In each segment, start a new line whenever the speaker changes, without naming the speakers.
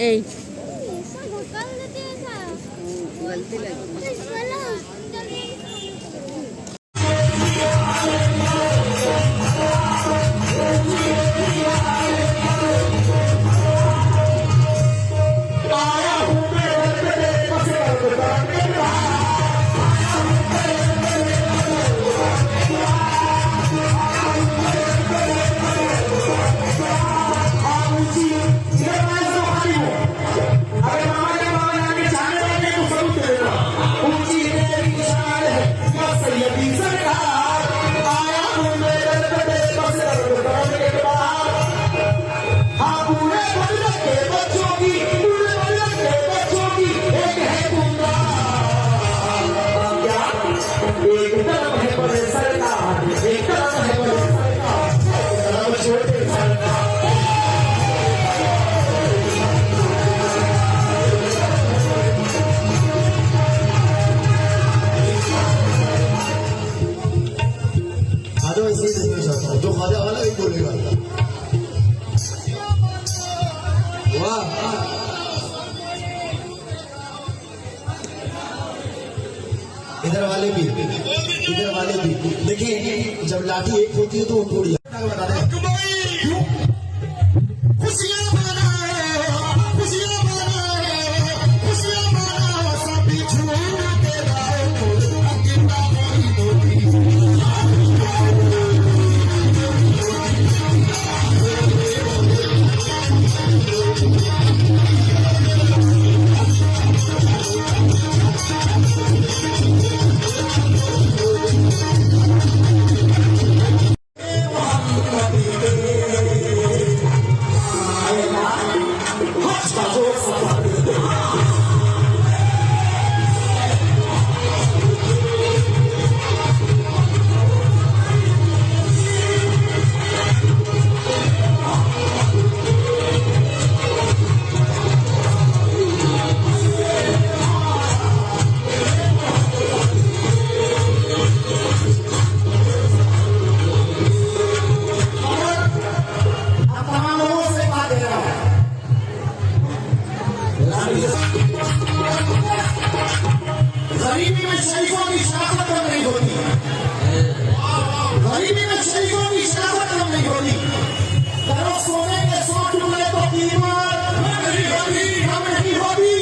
এই
गलती लगी।
जो खाने वाला ही बोलेगा। वाह, इधर वाले भी देखिए, जब लाठी एक होती है तो वो थोड़ी बता दें। खुशियां मनाए, खुशियां मनाए, खुशियां मनाओ सभी झूम के गाओ। गरीबी में शरीफों की शराफत कम नहीं होती, गरीबी में शरीफों की शराफत कम नहीं होती। करो सोने के 100 टुकड़े तो कीमत नहीं होती, कम नहीं होती।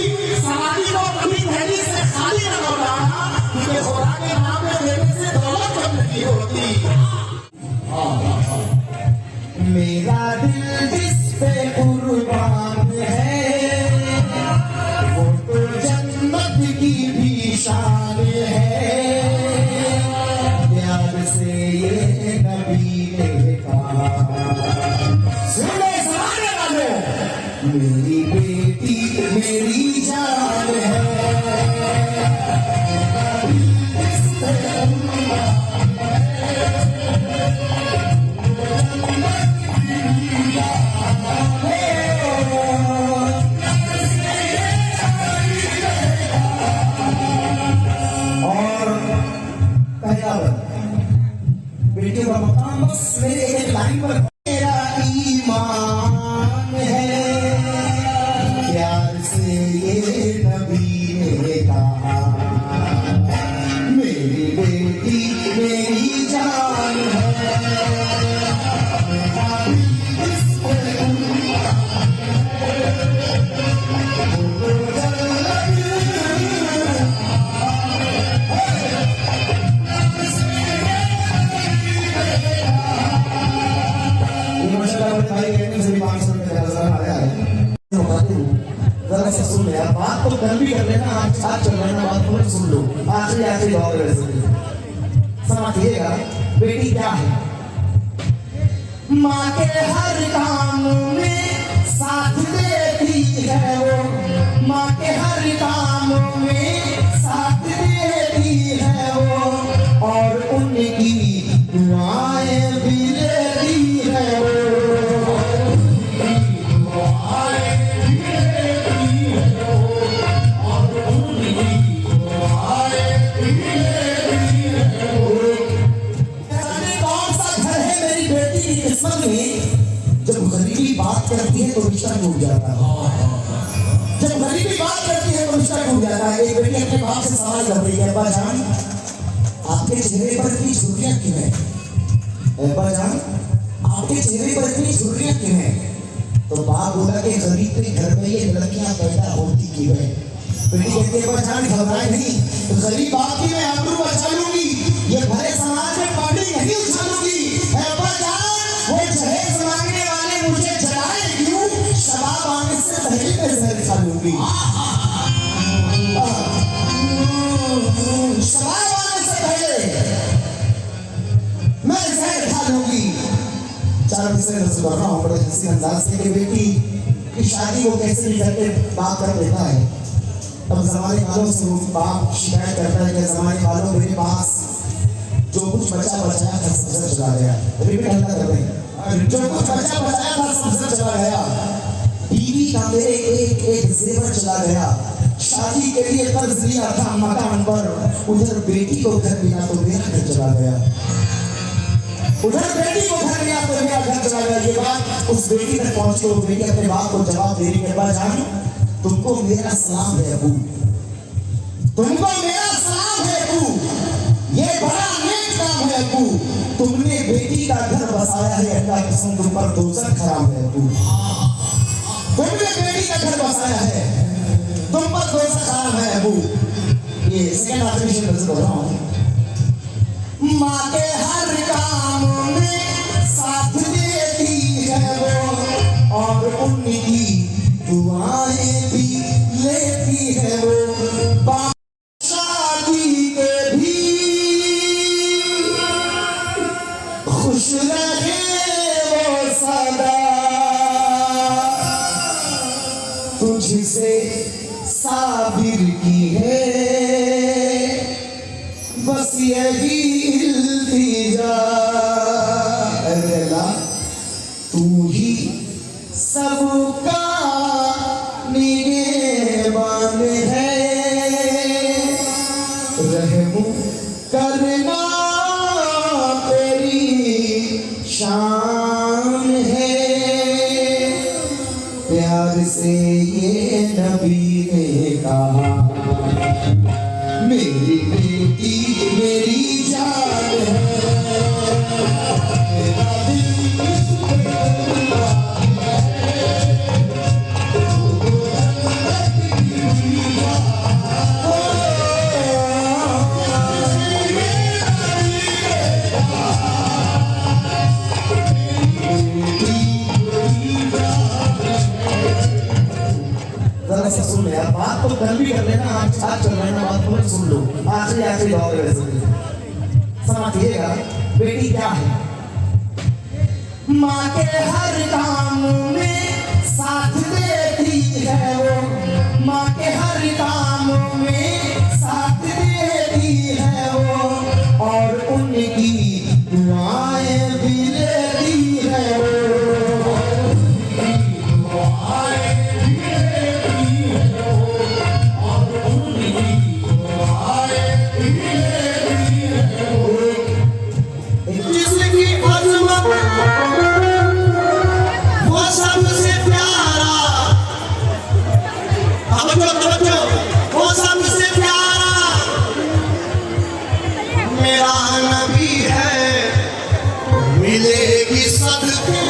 समाधि को कभी थैली से खाली न लौटाना, क्योंकि खुदा के नाम में देने से दौलत कम नहीं होती। मेरा दिल जिस पे कुर्बान है, वो तो जन्नत की भी शान है। प्यार से ये नबी ने कहा, सुने सारे वालों, मेरी बेटी मेरी जान है। बेटे का मकाम बस मेरे एक लाइन पर मेरा ईमान है। प्यार से ये नबी ने कहा, मेरी बेटी मेरी जान है। सुन यार, बात तो कर भी कर लेना, आज साथ चल रहे ना, बात तो सुन लो। आखिरी दौर समझिएगा। बेटी क्या है? माँ के हर काम में साथ देती है वो, माँ के हर काम में साथ देती है वो, और उनकी दुआएं भी लेती है वो। जब गरीबी बात करती है तो रिश्ता टूट जाता है। जब गरीबी बात करती है तो रिश्ता टूट जाता है। एक बेटी अपने बाप से सवाल कर रही है, अब्बा जान आपके चेहरे पर इतनी झुर्रियां क्यों है? अब्बा जान आपके चेहरे पर इतनी झुर्रियां क्यों है? तो बाप बोला कि गरीब के घर में ये लड़कियां पैदा होती क्यों है? बेटी कहती है, अब्बा जान घबराए नहीं, गरीब आपकी मैं आबरू बचा लूंगी, ये भरे समाज में पानी नहीं उछालूंगी। अब्बा जान वो जहेज मांगने वाले मुझे जलाए क्यों? शराब आने से पहले मैं जहर खा लूंगी। शराब आने से पहले मैं जहर खा लूंगी। चार से रसूल कर रहा हूँ बड़े हंसी अंदाज से कि बेटी की शादी वो कैसे भी करके बात कर देता है। तब जमाने वालों से वो बाप शिकायत करता है कि जमाने वालों मेरे पास जो कुछ बचा बचाया था सब चला गया। रिपीट हल्का कर रहे हैं, जो कुछ बचा बचाया था सब चला गया। बीवी का मेरे एक एक जेवर चला गया। शादी के लिए कर्ज लिया था मकान पर, उधर बेटी को घर मिला तो मेरा घर चला गया। उधर बेटी को घर मिला तो मेरा घर चला गया। ये बात उस बेटी तक पहुंची तो बेटी अपने बाप को जवाब दे रही है, अब्बा जान तुमको मेरा सलाम है अबू, तुमको मेरा सलाम है अबू, ये बड़ा नेक काम है अबू, तुमने बेटी का घर बसाया है, अल्लाह की कसम तुम पर दोज़ख हराम है अबू। तुमने बेटी का घर बसाया है, तुम पर दोज़ख हराम है अबू। ये सेकंड आखिरी शेर बोल रहा हूँ। माँ के हर काम में साथ देती है वो, और उनकी दुआएं भी लेती है वो। शादी के भी खुश रहे वो सदा, तुझसे साबिर की है बस यही इल्तिजा। अल्लाह तू ही सबका निगहबान है, रहम करना तेरी शान है। प्यार से ये नबी ने कहा मेरी बेटी मेरी जान है। सुन ले यार, बात तो कल भी कर लेना, आज चल रहा है ना, बात तो सुन लो। आखिरी आखिरी दौर है, समझिएगा बेटी क्या है। माँ के हर काम में साथ देती है वो, माँ के हर काम में साथ देती है वो, और उनकी दुआएं भी लेती है वो। मिलेगी सदके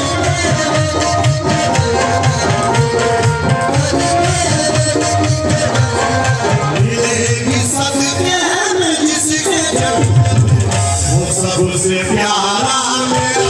मिलेगी सदके में जिसके वो सबसे प्यारा मेरा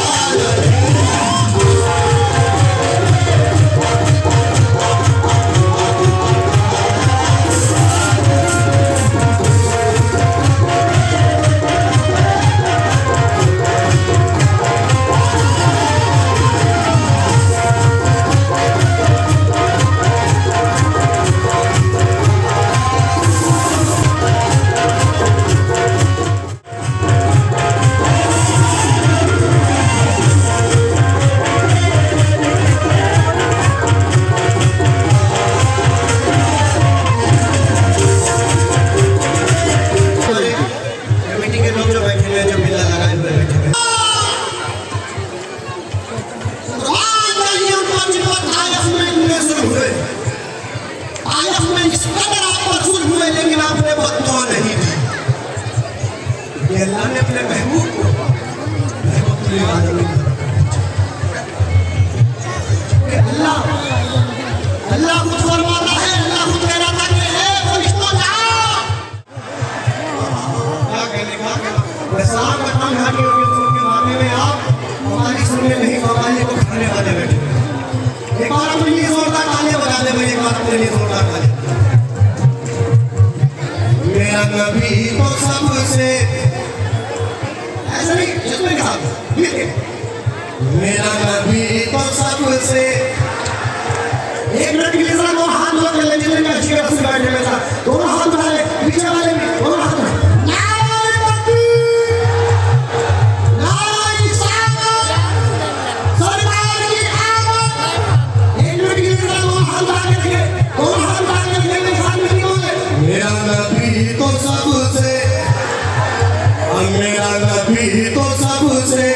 अल्लाह अल्लाह कुछ फरमाता है, अल्लाह कुछ कहता है, कुछ तो जाओ। क्या कहने का सलाम का काम यहाँ के मामले में आप हमारी सुनने नहीं, हमारे को खाने वाले बैठे। एक बार अपने लिए जोरदार तालियां बजा दे भाई, एक बार अपने लिए जोरदार तालियां। मेरा नबी तो सबसे ऐसा नहीं, जिसमें कहा मेरा नबी तो सबसे। एक मिनट के लिए जरा दोनों हाथ उठा ले, जितने में अच्छी तरह से बैठे हैं दोनों हाथ उठा ले, पीछे वाले भी दोनों हाथ उठा। मेरा नबी तो सबसे, मेरा नबी तो सबसे।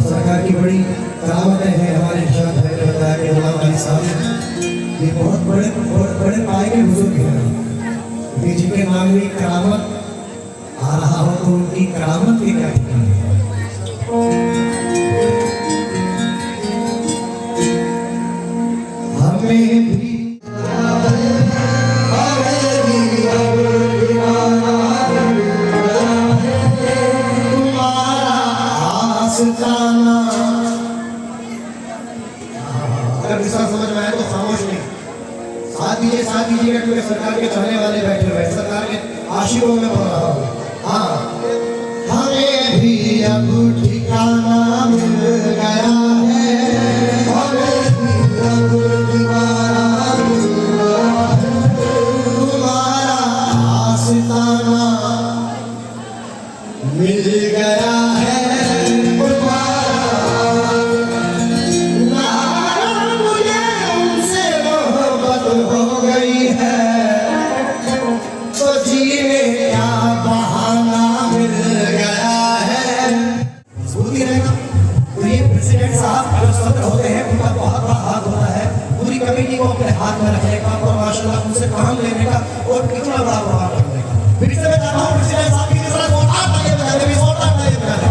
सरकार की बड़ी करामतें हैं। हमारे इरशाद भाई ने बताया कि अल्लाह वाली साहब ये बहुत बड़े पाए के बुजुर्ग हैं कि जिनके नाम में करामत आ रहा हो तो उनकी करामत की क्या ठिकाना है। हमें भी समझ में आए तो खामोश नहीं, साथ दीजिएगा क्योंकि सरकार के चाहने वाले बैठे हुए, सरकार के आशिकों में बोल रहा हूँ। हाँ, हमें भी अब ठिकाना मिल गया है, हमें भी अब ठिकाना मिल गया है, तुम्हारा आस्ताना मिल गया है। कमेटी को अपने हाथ में रखने का और माशाल्लाह उनसे काम लेने का और कितना बड़ा व्यवहार करने का। फिर से मैं चाहता हूँ प्रेसिडेंट साहब की तरह जोरदार तालियां बजाने भी जोरदार तालियां बजाने।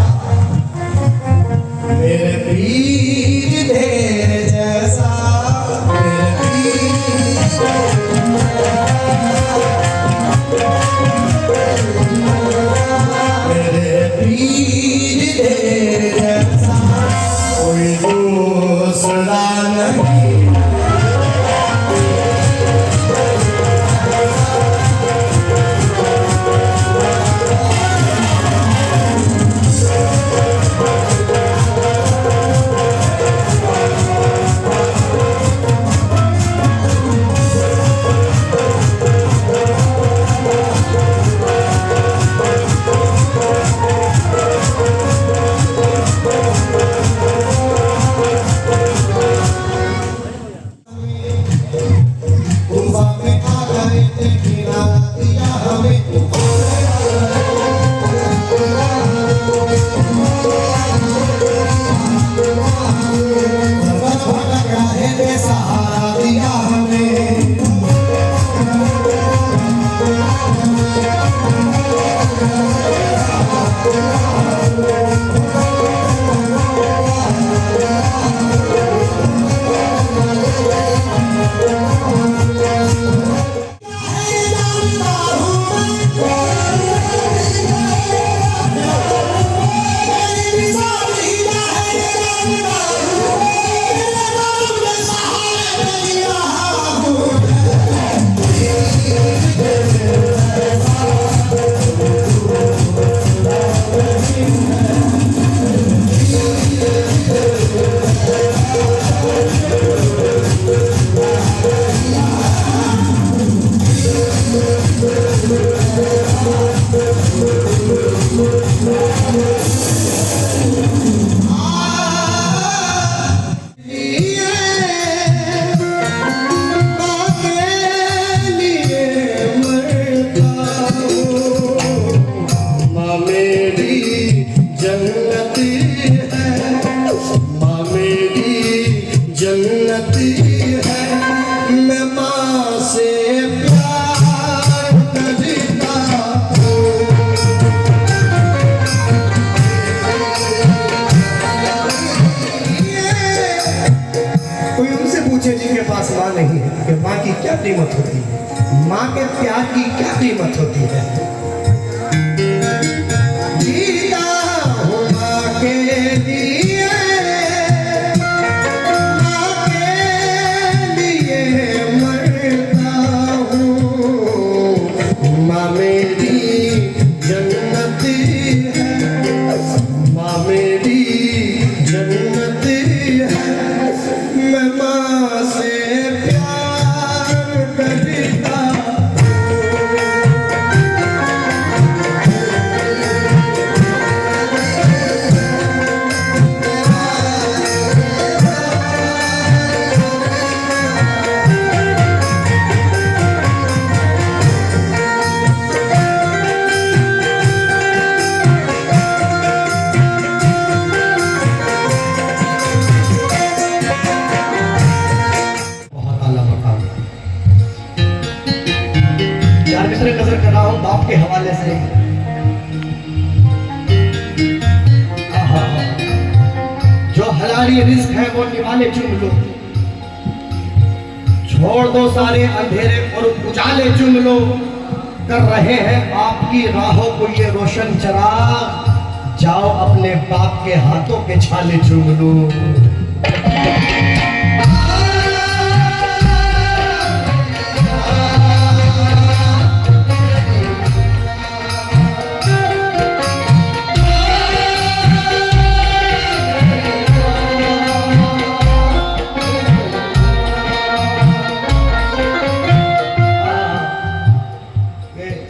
मेरे पीर तेरे जैसा, मेरे पीर तेरे जैसा कोई दूसरा नहीं। कीमत होती है, माँ के प्यार की क्या कीमत होती है। जीता हूँ माँ के लिए, माँ के लिए मरता हूँ। माँ मेरी जन्नत है, माँ मेरी जन्नत है। मैं माँ से प्यार करता नजर कर रहा हूं बाप के हवाले से। जो हलाली रिस्क है वो निवाले चुन लो, छोड़ दो सारे अंधेरे और उजाले चुन लो। कर रहे हैं आपकी राहों को ये रोशन चराग, जाओ अपने बाप के हाथों के छाले चुन लो।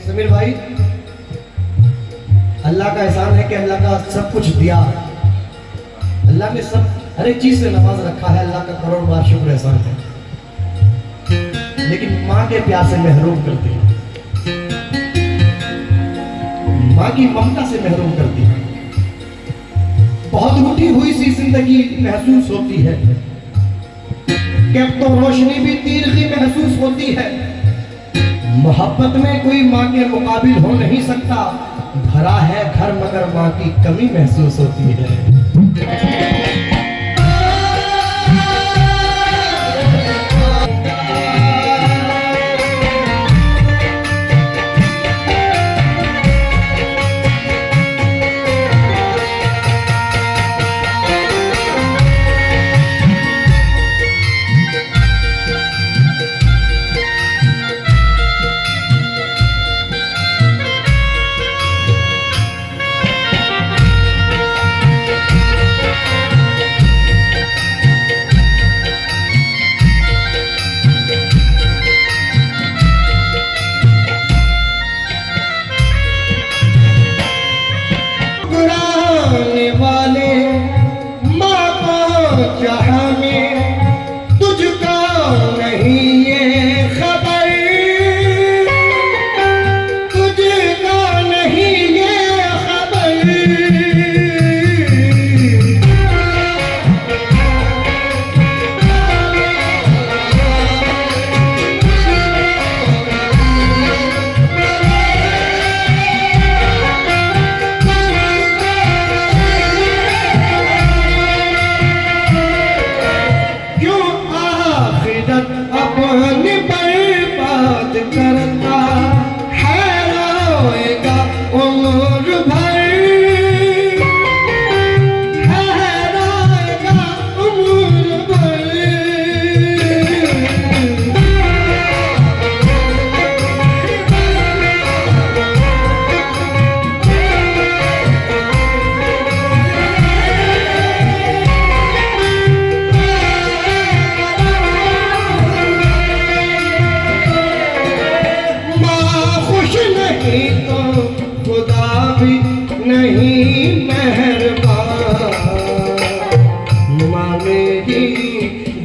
समीर भाई, अल्लाह का एहसान है कि अल्लाह का सब कुछ दिया, अल्लाह ने सब हर एक चीज से नवाज रखा है। अल्लाह का करोड़ बार शुक्र एहसान है, लेकिन माँ के प्यार से महरूम करती है, माँ की ममता से महरूम करती है। बहुत रूठी हुई सी जिंदगी महसूस होती है, कि अब तो रोशनी भी तीरगी महसूस होती है। मोहब्बत में कोई माँ के मुकाबिल हो नहीं सकता, भरा है घर मगर माँ की कमी महसूस होती है।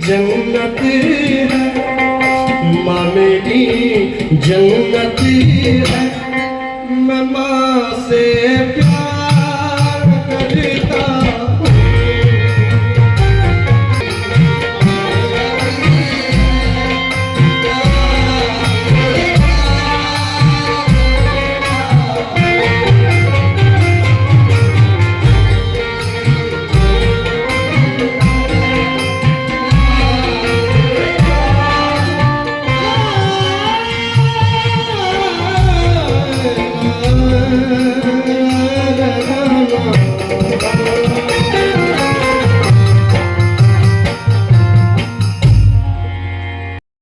जन्नत है, माँ मेरी जन्नत